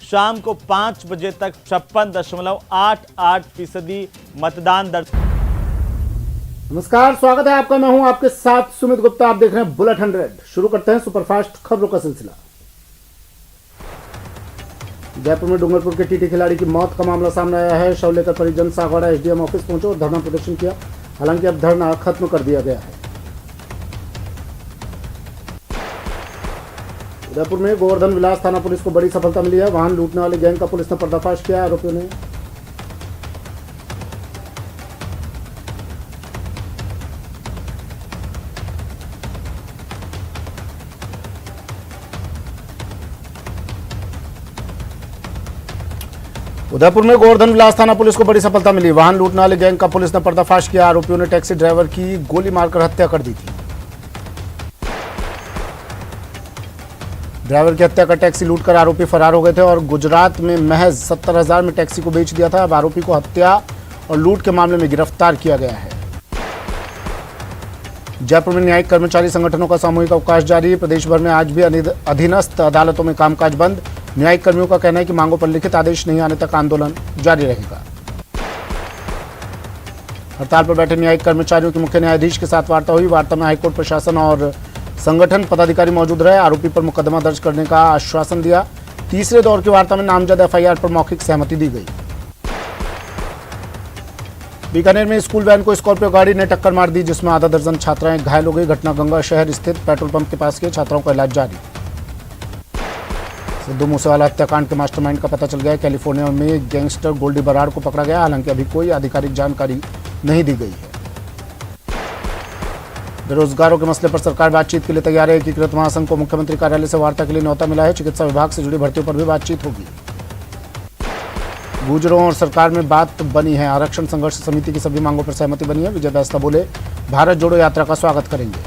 शाम को 5 बजे तक 56.88% मतदान दर्ज। नमस्कार, स्वागत है आपका। मैं हूं आपके साथ सुमित गुप्ता। आप देख रहे हैं बुलेट 100। शुरू करते हैं सुपरफास्ट खबरों का सिलसिला। जयपुर में डूंगरपुर के टीटी खिलाड़ी की मौत का मामला सामने आया है। शव लेकर परिजन सागवाड़ा एसडीएम ऑफिस पहुंचे और धरना प्रदर्शन किया। हालांकि अब धरना खत्म कर दिया गया है। उदयपुर में गोवर्धन विलास थाना पुलिस को बड़ी सफलता मिली है। वाहन लूटने वाले गैंग का पुलिस ने पर्दाफाश किया। आरोपियों ने उदयपुर में गोवर्धन विलास थाना पुलिस को बड़ी सफलता मिली। वाहन लूटने वाले गैंग का पुलिस ने पर्दाफाश किया। आरोपियों ने टैक्सी ड्राइवर की गोली मारकर हत्या कर दी थी। ड्राइवर की हत्या कर टैक्सी लूटकर आरोपी फरार हो गए थे और गुजरात में महज 70,000 में टैक्सी को बेच दिया था। अब आरोपी को हत्या और लूट के मामले में गिरफ्तार किया गया है। जयपुर में न्यायिक कर्मचारी संगठनों का सामूहिक अवकाश जारी। प्रदेश भर में आज भी अधीनस्थ अदालतों में कामकाज बंद। न्यायिक कर्मियों का कहना है कि मांगों पर लिखित आदेश नहीं आने तक आंदोलन जारी रहेगा। हड़ताल पर बैठे न्यायिक कर्मचारियों के मुख्य न्यायाधीश के साथ वार्ता हुई। वार्ता में हाईकोर्ट प्रशासन और संगठन पदाधिकारी मौजूद रहे। आरोपी पर मुकदमा दर्ज करने का आश्वासन दिया। तीसरे दौर की वार्ता में नामजद एफआईआर पर मौखिक सहमति दी गई। बीकानेर में स्कूल वैन को स्कॉर्पियो गाड़ी ने टक्कर मार दी, जिसमें आधा दर्जन छात्राएं घायल हो गई। घटना गंगा शहर स्थित पेट्रोल पंप के पास के छात्राओं का इलाज जारी। सिद्धू मूसेवाला हत्याकांड के मास्टरमाइंड का पता चल गया। कैलिफोर्निया में गैंगस्टर गोल्डी बराड़ को पकड़ा गया। हालांकि अभी कोई आधिकारिक जानकारी नहीं दी गई है। बेरोजगारों के मसले पर सरकार बातचीत के लिए तैयार है। एकीकृत महासंघ को मुख्यमंत्री कार्यालय से वार्ता के लिए न्योता मिला है। चिकित्सा विभाग से जुड़ी भर्तियों पर भी बातचीत होगी। गुर्जरों और सरकार में बात बनी है। आरक्षण संघर्ष समिति की सभी मांगों पर सहमति बनी है। विजय बैस्ता बोले, भारत जोड़ो यात्रा का स्वागत करेंगे।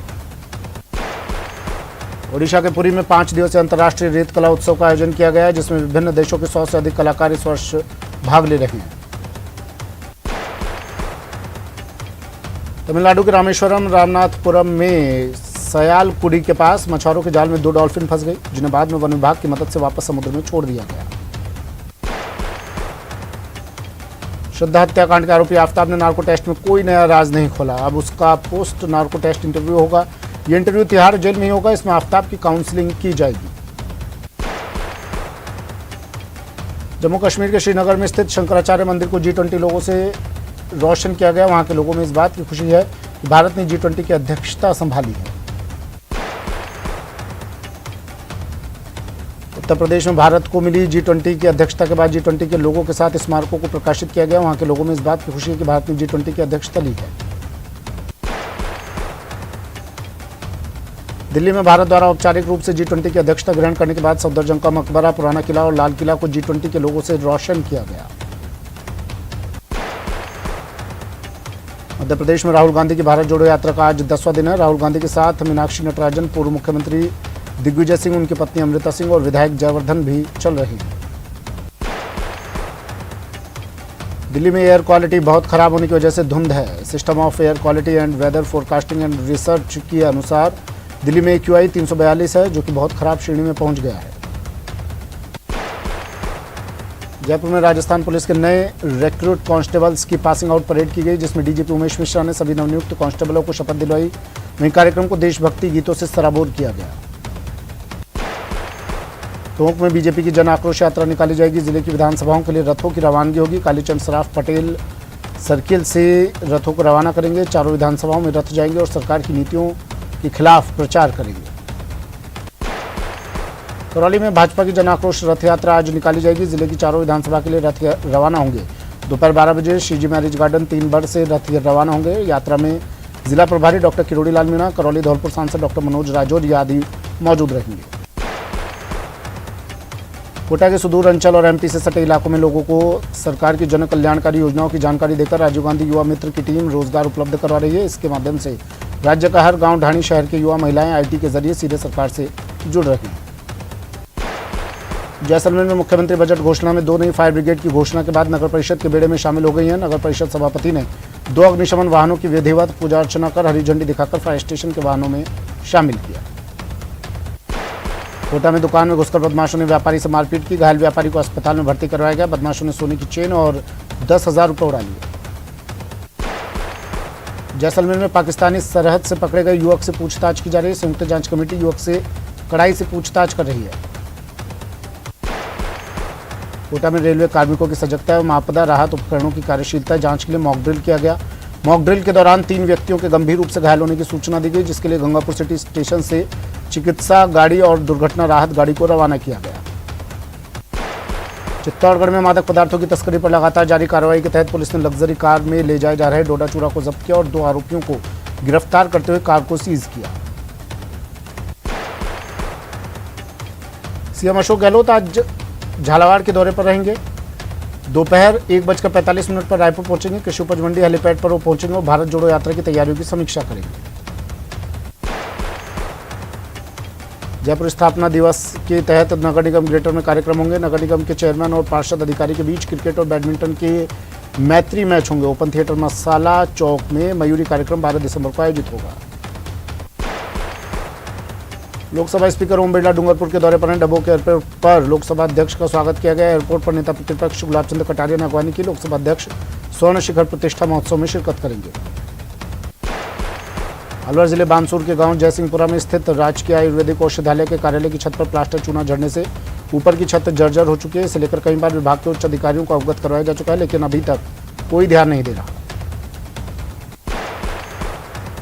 ओडिशा के पुरी में 5 दिवसीय अंतर्राष्ट्रीय रेत कला उत्सव का आयोजन किया गया है, जिसमें विभिन्न देशों के 100 से अधिक कलाकार इस वर्ष भाग ले रहे हैं। तमिलनाडु के रामेश्वरम रामनाथपुरम में सयालकुडी के पास मछुआरों के जाल में 2 डॉल्फिन फंस गई, जिन्हें बाद में वन विभाग की मदद से वापस समुद्र में छोड़ दिया गया। श्रद्धा हत्याकांड के आरोपी आफ्ताब ने नार्को टेस्ट में कोई नया राज नहीं खोला। अब उसका पोस्ट नार्को टेस्ट इंटरव्यू होगा। ये इंटरव्यू तिहाड़ जेल में ही होगा। इसमें आफ्ताब की काउंसलिंग की जाएगी। जम्मू कश्मीर के श्रीनगर में स्थित शंकराचार्य मंदिर को G20 लोगों से रोशन किया गया। वहां के लोगों में इस बात की खुशी है कि भारत ने G20 की अध्यक्षता संभाली है। उत्तर प्रदेश में भारत को मिली G20 की अध्यक्षता के बाद G20 के लोगों के साथ स्मारकों को प्रकाशित किया गया। वहां के लोगों में इस बात की खुशी है कि भारत ने G20 की अध्यक्षता ली है। दिल्ली में भारत द्वारा औपचारिक रूप से G20 की अध्यक्षता ग्रहण करने के बाद सफदरजंग का मकबरा, पुराना किला और लाल किला को G20 के लोगों से रोशन किया गया। मध्य प्रदेश में राहुल गांधी की भारत जोड़ो यात्रा का आज 10वां दिन है। राहुल गांधी के साथ मीनाक्षी नटराजन, पूर्व मुख्यमंत्री दिग्विजय सिंह, उनकी पत्नी अमृता सिंह और विधायक जयवर्धन भी चल रहे हैं। दिल्ली में एयर क्वालिटी बहुत खराब होने की वजह से धुंध है। System of air quality and weather forecasting and research के अनुसार दिल्ली में AQI 342 है, जो कि बहुत खराब श्रेणी में पहुंच गया है। जयपुर में राजस्थान पुलिस के नए रिक्रूट कांस्टेबल्स की पासिंग आउट परेड की गई, जिसमें डीजीपी उमेश मिश्रा ने सभी नवनियुक्त कांस्टेबलों को शपथ दिलवाई। वहीं कार्यक्रम को देशभक्ति गीतों से सराबोर किया गया। टोंक में बीजेपी की जन आक्रोश यात्रा निकाली जाएगी। जिले की विधानसभाओं के लिए रथों की रवानगी होगी। कालीचंद सराफ पटेल सर्किल से रथों को रवाना करेंगे। चारों विधानसभाओं में रथ जाएंगे और सरकार की नीतियों के खिलाफ प्रचार करेंगे। करौली में भाजपा की जन आक्रोश रथ यात्रा आज निकाली जाएगी। जिले की चारों विधानसभा के लिए रथ रवाना होंगे। दोपहर 12 बजे श्रीजी मैरिज गार्डन 3 बड़ से रथ रवाना होंगे। यात्रा में जिला प्रभारी डॉक्टर किरोड़ी लाल मीणा, करौली धौलपुर सांसद डॉक्टर मनोज राजौरिया आदि मौजूद रहेंगे। कोटा के सुदूर अंचल और एमपी से सटे इलाकों में लोगों को सरकार की जन कल्याणकारी योजनाओं की जानकारी देकर राजीव गांधी युवा मित्र की टीम रोजगार उपलब्ध करवा रही है। इसके माध्यम से राज्य का हर गांव ढाणी शहर के युवा महिलाएं आईटी के जरिए सीधे सरकार से जुड़ रही हैं। जैसलमेर में मुख्यमंत्री बजट घोषणा में 2 नई फायर ब्रिगेड की घोषणा के बाद नगर परिषद के बेड़े में शामिल हो गई हैं। नगर परिषद सभापति ने 2 अग्निशमन वाहनों की विधिवत पूजा अर्चना कर हरी झंडी दिखाकर फायर स्टेशन के वाहनों में शामिल किया। कोटा में दुकान में घुसकर बदमाशों ने व्यापारी से मारपीट की। घायल व्यापारी को अस्पताल में भर्ती करवाया गया। बदमाशों ने सोने की चेन और 10,000 रुपये उड़ा लिए। जैसलमेर में पाकिस्तानी सरहद से पकड़े गए युवक से पूछताछ की जा रही है। संयुक्त जांच कमेटी युवक से कड़ाई से पूछताछ कर रही है। कोटा में रेलवे कार्मिकों की सजगता एवं आपदा राहत उपकरणों की कार्यशीलता जांच के लिए मॉक ड्रिल किया गया। मॉक ड्रिल के दौरान 3 व्यक्तियों के गंभीर रूप से घायल होने की सूचना दी गई, जिसके लिए गंगापुर सिटी स्टेशन से चिकित्सा गाड़ी और दुर्घटना राहत गाड़ी को रवाना किया गया। चित्तौड़गढ़ में मादक पदार्थों की तस्करी पर लगातार जारी कार्रवाई के तहत पुलिस ने लग्जरी कार में ले जाए जा रहे डोडा चूरा को जब्त किया और 2 आरोपियों को गिरफ्तार करते हुए कार को सीज किया। सीएम अशोक गहलोत आज झालावाड़ के दौरे पर रहेंगे। दोपहर 1:45 पर रायपुर पहुंचेंगे। कृषि उपज मंडी हेलीपैड पर वो पहुंचेंगे और भारत जोड़ो यात्रा की तैयारियों की समीक्षा करेंगे। जयपुर स्थापना दिवस के तहत नगर निगम ग्रेटर में कार्यक्रम होंगे। नगर निगम के चेयरमैन और पार्षद अधिकारी के बीच क्रिकेट और बैडमिंटन के मैत्री मैच होंगे। ओपन थिएटर मसाला चौक में मयूरी कार्यक्रम 12 दिसंबर को आयोजित होगा। लोकसभा स्पीकर ओम बिरला डूंगरपुर के दौरे पर हैं। डबोक एयरपोर्ट पर लोकसभा अध्यक्ष का स्वागत किया गया। एयरपोर्ट पर नेता प्रतिपक्ष गुलाब चंद कटारिया ने अगवानी की। लोकसभा अध्यक्ष स्वर्ण शिखर प्रतिष्ठा महोत्सव में शिरकत करेंगे। अलवर जिले बानसूर के गांव जयसिंहपुरा में स्थित राजकीय आयुर्वेदिक औषधालय के कार्यालय की छत पर प्लास्टर चूना झड़ने से ऊपर की छत जर्जर हो चुकी है। इसे लेकर कई बार विभाग के उच्च अधिकारियों को अवगत करवाया जा चुका है, लेकिन अभी तक कोई ध्यान नहीं दे रहा।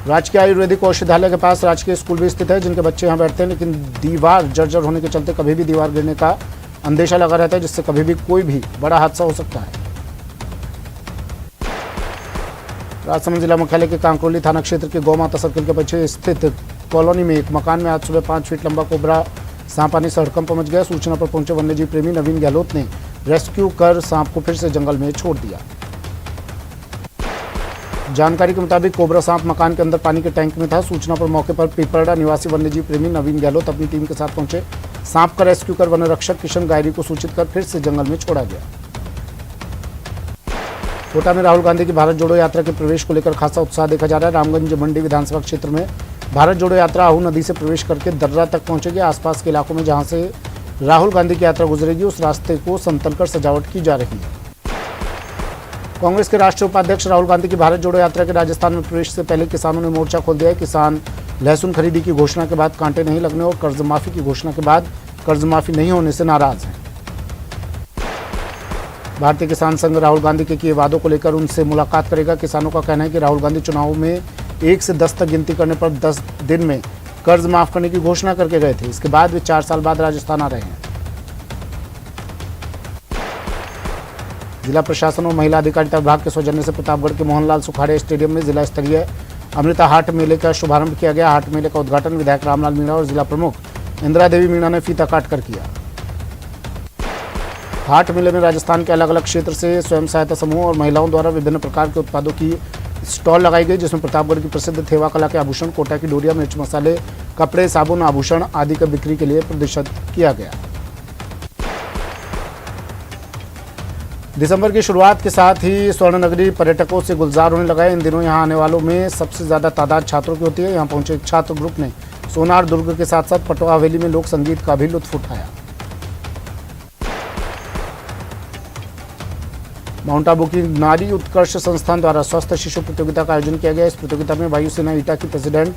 राजकीय आयुर्वेदिक औषधालय के पास राजकीय स्कूल भी स्थित है, जिनके बच्चे यहाँ बैठते हैं, लेकिन दीवार जर्जर होने के चलते कभी भी दीवार गिरने का अंदेशा लगा रहता है, जिससे कभी भी कोई भी बड़ा हादसा हो सकता है। राजसमंद जिला मुख्यालय के कांकरोली थाना क्षेत्र के गौ माता सर्किल के पीछे स्थित कॉलोनी में एक मकान में आज सुबह 5 फीट लंबा कोबरा सांप आने से हड़कंप मच गया। सूचना पर पहुंचे वन्यजीव प्रेमी नवीन गहलोत ने रेस्क्यू कर सांप को फिर से जंगल में छोड़ दिया। जानकारी के मुताबिक कोबरा सांप मकान के अंदर पानी के टैंक में था। सूचना पर मौके पर पिपरडा निवासी वन्यजीव प्रेमी नवीन गहलोत अपनी टीम के साथ पहुंचे। सांप का रेस्क्यू कर वन रक्षक किशन गायरी को सूचित कर फिर से जंगल में छोड़ा गया। कोटा में राहुल गांधी की भारत जोड़ो यात्रा के प्रवेश को लेकर खासा उत्साह देखा जा रहा है। रामगंज मंडी विधानसभा क्षेत्र में भारत जोड़ो यात्रा आहू नदी से प्रवेश करके दर्रा तक पहुंचेगी। आसपास के इलाकों में जहां से राहुल गांधी की यात्रा गुजरेगी, उस रास्ते को समतल कर सजावट की जा रही है। कांग्रेस के राष्ट्रीय उपाध्यक्ष राहुल गांधी की भारत जोड़ो यात्रा के राजस्थान में प्रवेश से पहले किसानों ने मोर्चा खोल दिया है। किसान लहसुन खरीदी की घोषणा के बाद कांटे नहीं लगने और कर्ज माफी की घोषणा के बाद कर्ज माफी नहीं होने से नाराज हैं। भारतीय किसान संघ राहुल गांधी के किए वादों को लेकर उनसे मुलाकात करेगा। किसानों का कहना है कि राहुल गांधी चुनावों में 1 से 10 तक गिनती करने पर 10 दिन में कर्ज माफ करने की घोषणा करके गए थे। इसके बाद वे 4 साल बाद राजस्थान आ रहे हैं। जिला प्रशासन और महिला अधिकारिता विभाग के सौजन्य से प्रतापगढ़ के मोहनलाल सुखाड़े स्टेडियम में जिला स्तरीय अमृता हाट मेले का शुभारंभ किया गया। हाट मेले का उद्घाटन विधायक रामलाल मीणा और जिला प्रमुख इंदिरा देवी मीणा ने फीता काट कर किया। हाट मेले में राजस्थान के अलग अलग क्षेत्र से स्वयं सहायता समूह और महिलाओं द्वारा विभिन्न प्रकार के उत्पादों की स्टॉल लगाई गई, जिसमें प्रतापगढ़ की प्रसिद्ध थेवा कला के आभूषण, कोटा की डोरिया, मिर्च मसाले, कपड़े, साबुन, आभूषण आदि का बिक्री के लिए प्रदर्शित किया गया। दिसंबर की शुरुआत के साथ ही स्वर्ण नगरी पर्यटकों से गुलजार होने लगा है। इन दिनों यहां आने वालों में सबसे ज्यादा तादाद छात्रों की होती है। यहां पहुंचे एक छात्र ग्रुप ने सोनार दुर्ग के साथ साथ पटवा हवेली में लोक संगीत का भी लुत्फ उठाया। माउंट आबू की नारी उत्कर्ष संस्थान द्वारा स्वस्थ शिशु प्रतियोगिता का आयोजन किया गया। इस प्रतियोगिता में वायुसेना ईटा की प्रेसिडेंट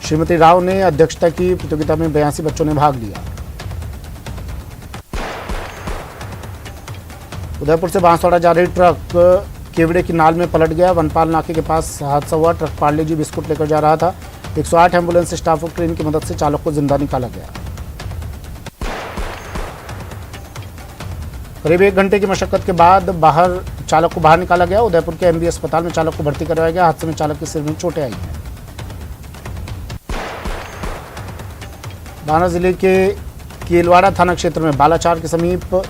श्रीमती राव ने अध्यक्षता की। प्रतियोगिता में 82 बच्चों ने भाग लिया। उदयपुर से बांसवाड़ा जा रही ट्रक केवड़े की नाल में पलट गया। वनपाल नाके के पास हादसा हुआ। ट्रक पार्ले जी बिस्कुट लेकर जा रहा था। 108 एम्बुलेंस स्टाफ और क्रेन की मदद से चालक को जिंदा निकाला गया। करीब 1 घंटे की मशक्कत के बाद चालक को बाहर निकाला गया। उदयपुर के एमबी अस्पताल में चालक को भर्ती करवाया गया। हादसे में चालक के सिर में चोटें आई हैं। बांदा जिले के केलवाड़ा थाना क्षेत्र में बालाचार के समीप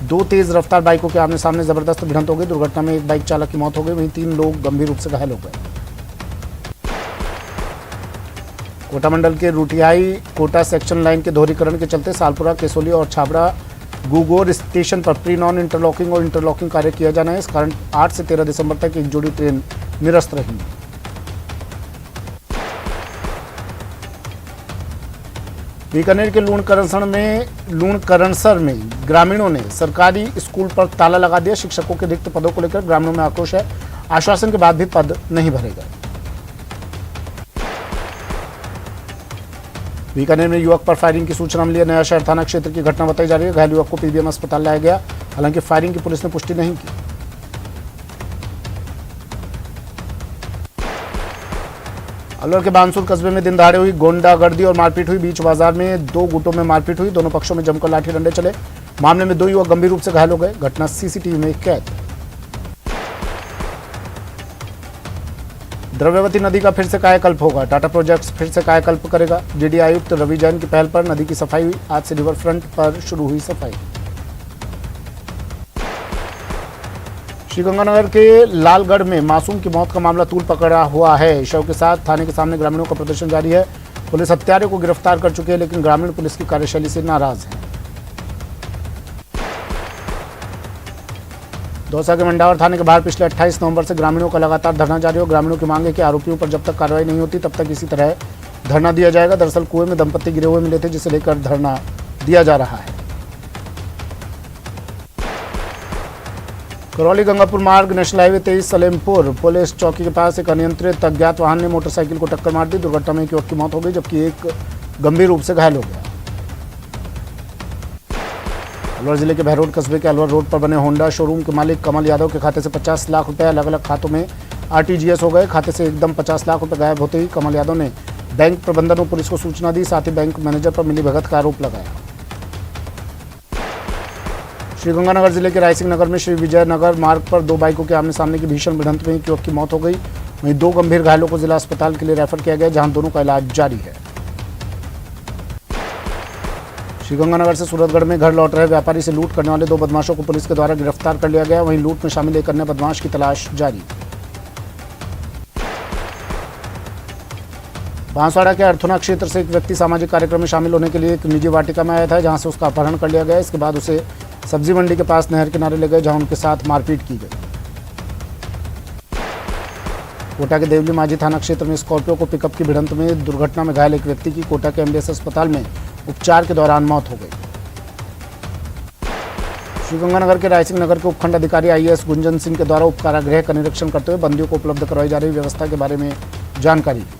2 तेज रफ्तार बाइकों के आमने सामने जबरदस्त भिड़ंत हो गई। दुर्घटना में एक बाइक चालक की मौत हो गई, वहीं 3 लोग गंभीर रूप से घायल हो गए। कोटा मंडल के रूटियाई कोटा सेक्शन लाइन के दोहरीकरण के चलते सालपुरा, केसोली और छाबड़ा गुगोर स्टेशन पर प्री नॉन इंटरलॉकिंग और इंटरलॉकिंग कार्य किया जाना है। इस कारण 8 से 13 दिसंबर तक एक जोड़ी ट्रेन निरस्त रहेंगी। बीकानेर के लूणकरणसर में ग्रामीणों ने सरकारी स्कूल पर ताला लगा दिया। शिक्षकों के रिक्त पदों को लेकर ग्रामीणों में आक्रोश है। आश्वासन के बाद भी पद नहीं भरे गए। बीकानेर में युवक पर फायरिंग की सूचना मिली है। नया शहर थाना क्षेत्र की घटना बताई जा रही है। घायल युवक को पीबीएम अस्पताल लाया गया, हालांकि फायरिंग की पुलिस ने पुष्टि नहीं की। अलवर के बानसूर कस्बे में दिन दहाड़े हुई गुंडागर्दी और मारपीट हुई। बीच बाजार में दो गुटों में मारपीट हुई। दोनों पक्षों में जमकर लाठी डंडे चले। मामले में 2 युवक गंभीर रूप से घायल हो गए। घटना सीसीटीवी में कैद। द्रव्यवती नदी का फिर से कायाकल्प होगा। टाटा प्रोजेक्ट्स फिर से कायाकल्प करेगा। डीडी आयुक्त रवि जैन की पहल पर नदी की सफाई हुई। आज से रिवर फ्रंट पर शुरू हुई सफाई। श्रीगंगानगर के लालगढ़ में मासूम की मौत का मामला तूल पकड़ा हुआ है। शव के साथ थाने के सामने ग्रामीणों का प्रदर्शन जारी है। पुलिस हत्यारे को गिरफ्तार कर चुकी है, लेकिन ग्रामीण पुलिस की कार्यशैली से नाराज हैं। दौसा के मंडावर थाने के बाहर पिछले 28 नवंबर से ग्रामीणों का लगातार धरना जारी हो। ग्रामीणों की मांग है कि आरोपियों पर जब तक कार्रवाई नहीं होती तब तक इसी तरह धरना दिया जाएगा। दरअसल कुएं में दंपत्ति गिरे हुए मिले थे, जिसे लेकर धरना दिया जा रहा है। करौली गंगापुर मार्ग नेशनल हाईवे 23 सलेमपुर पुलिस चौकी के पास एक अनियंत्रित अज्ञात वाहन ने मोटरसाइकिल को टक्कर मार दी। दुर्घटना में एक युवक की मौत हो गई, जबकि एक गंभीर रूप से घायल हो गया। अलवर जिले के बहरोड कस्बे के अलवर रोड पर बने होंडा शोरूम के मालिक कमल यादव के खाते से 50 लाख रुपए अलग अलग खातों में आरटीजीएस हो गए। खाते से एकदम 50 लाख रुपए गायब होते ही कमल यादव ने बैंक प्रबंधन और पुलिस को सूचना दी। साथ ही बैंक मैनेजर पर मिलीभगत का आरोप लगाया। श्रीगंगानगर जिले के रायसिंह नगर में श्री विजय नगर मार्ग पर 2 बाइकों के आमने सामने की भीषण भिड़ंत में एक युवक की मौत हो गई। वहीं 2 गंभीर घायलों को जिला अस्पताल के लिए रेफर किया गया, जहां दोनों का इलाज जारी है। श्रीगंगानगर से सूरतगढ़ में घर लौट रहे व्यापारी से लूट करने वाले 2 बदमाशों को पुलिस के द्वारा गिरफ्तार कर लिया गया। वहीं लूट में शामिल एक अन्य बदमाश की तलाश जारी। बांसवाड़ा के अर्थुना क्षेत्र से एक व्यक्ति सामाजिक कार्यक्रम में शामिल होने के लिए एक निजी वाटिका में आया था, जहां से उसका अपहरण कर लिया गया। इसके बाद उसे सब्जी मंडी के पास नहर किनारे ले गए, जहां उनके साथ मारपीट की गई। कोटा के देवली माझी थाना क्षेत्र में स्कॉर्पियो को पिकअप की भिड़ंत में दुर्घटना में घायल एक व्यक्ति की कोटा के एमबीएस अस्पताल में उपचार के दौरान मौत हो गई। श्रीगंगानगर के रायसिंह नगर के उपखंड अधिकारी आईएएस गुंजन सिंह के द्वारा उपकारागृह का निरीक्षण करते हुए बंदियों को उपलब्ध करवाई जा रही व्यवस्था के बारे में जानकारी दी।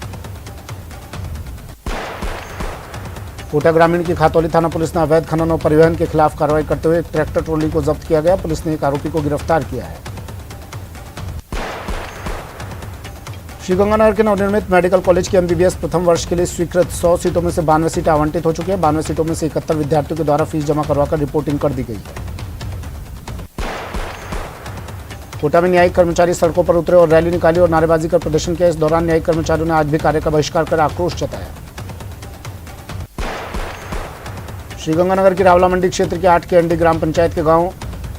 कोटा ग्रामीण की खातौली थाना पुलिस ने अवैध खनन और परिवहन के खिलाफ कार्रवाई करते हुए एक ट्रैक्टर ट्रॉली को जब्त किया गया। पुलिस ने एक आरोपी को गिरफ्तार किया है। श्रीगंगानगर के नवनिर्मित मेडिकल कॉलेज की एमबीबीएस प्रथम वर्ष के लिए स्वीकृत 100 सीटों में से 92 सीटें आवंटित हो चुकी है। 92 सीटों में से 71 विद्यार्थियों के द्वारा फीस जमा करवाकर रिपोर्टिंग कर दी गई है। कोटा में न्यायिक कर्मचारी सड़कों पर उतरे और रैली निकाली और नारेबाजी कर प्रदर्शन किया। इस दौरान न्यायिक कर्मचारियों ने आज भी कार्य का बहिष्कार कर आक्रोश जताया। श्रीगंगानगर की रावला मंडी क्षेत्र के 8 केएनडी ग्राम पंचायत के गांव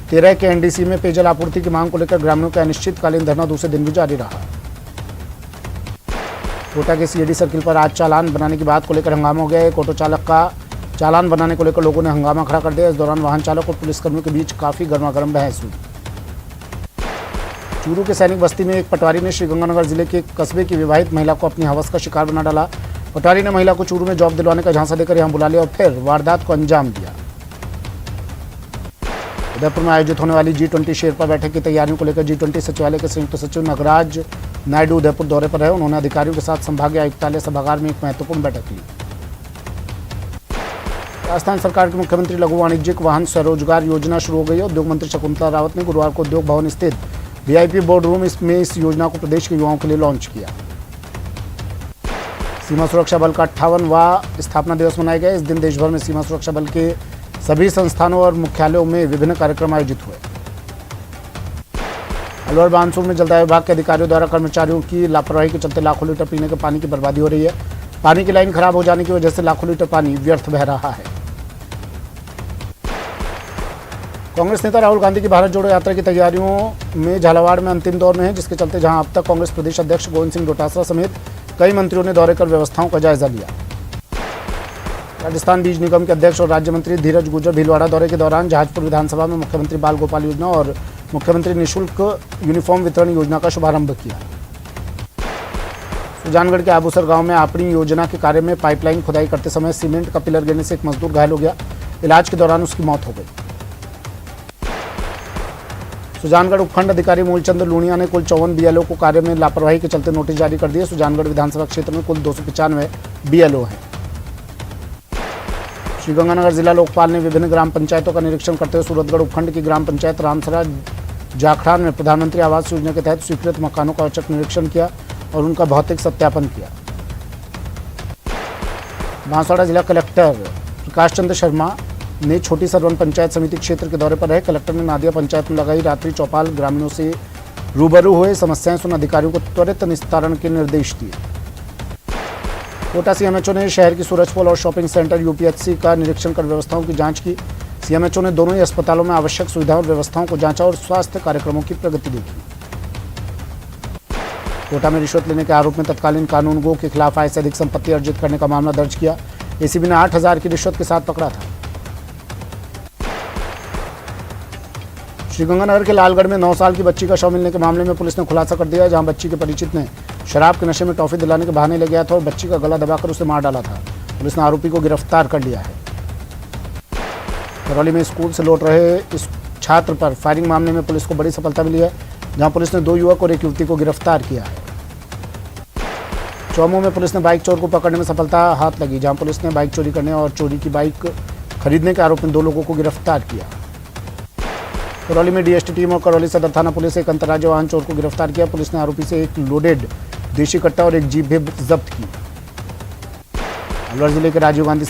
13 के एनडीसी में पेयजल आपूर्ति की मांग को लेकर ग्रामीणों का अनिश्चितकालीन धरना दूसरे दिन भी जारी रहा। कोटा के सीएडी सर्किल पर आज चालान बनाने की बात को लेकर हंगामा हो गया। एक ऑटो चालक का चालान बनाने को लेकर लोगों ने हंगामा खड़ा कर दिया। इस दौरान वाहन चालक और पुलिसकर्मियों के बीच काफी गर्मागर्म बहस हुई। चूरू के सैनिक बस्ती में एक पटवारी ने श्रीगंगानगर जिले के एक कस्बे की विवाहित महिला को अपनी हवस का शिकार बना डाला। पटवारी ने महिला को चूरू में जॉब दिलवाने का झांसा देकर यहां बुला लिया और फिर वारदात को अंजाम दिया। उदयपुर में आयोजित होने वाली G20 शेरपा बैठक की तैयारियों को लेकर G20 सचिवालय के संयुक्त सचिव नागराज नायडू उदयपुर दौरे पर है। उन्होंने अधिकारियों के साथ संभागीय आयुक्तालय सभागार में एक महत्वपूर्ण बैठक ली। राजस्थान सरकार के मुख्यमंत्री लघु वाणिज्यिक वाहन स्वरोजगार योजना शुरू हो गई है। उद्योग मंत्री शकुंतला रावत ने गुरुवार को उद्योग भवन स्थित VIP बोर्ड रूम में इस योजना को प्रदेश के युवाओं के लिए लॉन्च किया। सीमा सुरक्षा बल का 58वां स्थापना दिवस मनाया गया। इस दिन देश भर में सीमा सुरक्षा बल के सभी संस्थानों और मुख्यालयों में विभिन्न कार्यक्रम आयोजित हुए। अलवर बानसूर में जलदाय विभाग के अधिकारियों द्वारा कर्मचारियों की लापरवाही के चलते लाखों लीटर पीने के पानी की बर्बादी हो रही है। पानी की लाइन खराब हो जाने की वजह से लाखों लीटर पानी व्यर्थ बह रहा है। कांग्रेस नेता राहुल गांधी की भारत जोड़ो यात्रा की तैयारियों में झालावाड़ में अंतिम दौर में है, जिसके चलते जहां अब तक कांग्रेस प्रदेश अध्यक्ष गोविंद सिंह डोटासरा समेत कई मंत्रियों ने दौरे कर व्यवस्थाओं का जायजा लिया। राजस्थान बीज निगम के अध्यक्ष और राज्य मंत्री धीरज गुर्जर भीलवाड़ा दौरे के दौरान जहाजपुर विधानसभा में मुख्यमंत्री बाल गोपाल योजना और मुख्यमंत्री निःशुल्क यूनिफॉर्म वितरण योजना का शुभारंभ किया। सुजानगढ़ के आबूसर गांव में आपणी योजना के कार्य में पाइपलाइन खुदाई करते समय सीमेंट का पिलर गिरने से एक मजदूर घायल हो गया। इलाज के दौरान उसकी मौत हो गई। सुजानगढ़ उपखंड अधिकारी मूलचंद लूणिया ने कुल 54 बीएलओ को कार्य में लापरवाही के चलते नोटिस जारी कर दिए। सुजानगढ़ विधानसभा क्षेत्र में कुल 295 बीएलओ हैं। श्रीगंगानगर जिला लोकपाल ने विभिन्न ग्राम पंचायतों का निरीक्षण करते हुए सूरतगढ़ उपखंड की ग्राम पंचायत रामसरा जाखड़ान में प्रधानमंत्री आवास योजना के तहत स्वीकृत मकानों का औचक निरीक्षण किया और उनका भौतिक सत्यापन किया। बांसवाड़ा जिला कलेक्टर प्रकाश चंद्र शर्मा ने छोटी सरवन पंचायत समिति क्षेत्र के दौरे पर रहे। कलेक्टर ने नादिया पंचायत में लगाई रात्रि चौपाल, ग्रामीणों से रूबरू हुए, समस्याएं सुन अधिकारियों को त्वरित निस्तारण के निर्देश दिए। कोटा सीएमएचओ ने शहर की सूरजपोल और शॉपिंग सेंटर यूपीएचसी का निरीक्षण कर व्यवस्थाओं की जांच की। सीएमएचओ ने दोनों ही अस्पतालों में आवश्यक सुविधाओं और व्यवस्थाओं को जांचा और स्वास्थ्य कार्यक्रमों की प्रगति देखी। कोटा में रिश्वत लेने के आरोप में तत्कालीन कानूनगो के खिलाफ आय से अधिक संपत्ति अर्जित करने का मामला दर्ज किया। एसीबी ने 8,000 की रिश्वत के साथ पकड़ा था। श्रीगंगानगर के लालगढ़ में 9 साल की बच्ची का शव मिलने के मामले में पुलिस ने खुलासा कर दिया, जहां बच्ची के परिचित ने शराब के नशे में टॉफी दिलाने के बहाने ले गया था और बच्ची का गला दबाकर उसे मार डाला था। पुलिस ने आरोपी को गिरफ्तार कर लिया है। करौली में स्कूल से लौट रहे इस छात्र पर फायरिंग मामले में पुलिस को बड़ी सफलता मिली है, जहां पुलिस ने 2 युवक और 1 युवती को गिरफ्तार किया है। चौमू में पुलिस ने बाइक चोर को पकड़ने में सफलता हाथ लगी, जहां पुलिस ने बाइक चोरी करने और चोरी की बाइक खरीदने के आरोप में 2 लोगों को गिरफ्तार किया। करौली में डीएसटी टीम और करौली सदर थाना पुलिस एक अंतर्राज्यीय वाहन चोर को गिरफ्तार किया। पुलिस ने आरोपी से एक लोडेड देशी कट्टा और एक जीप भी जब्त की। अलवर जिले के राजीव गांधी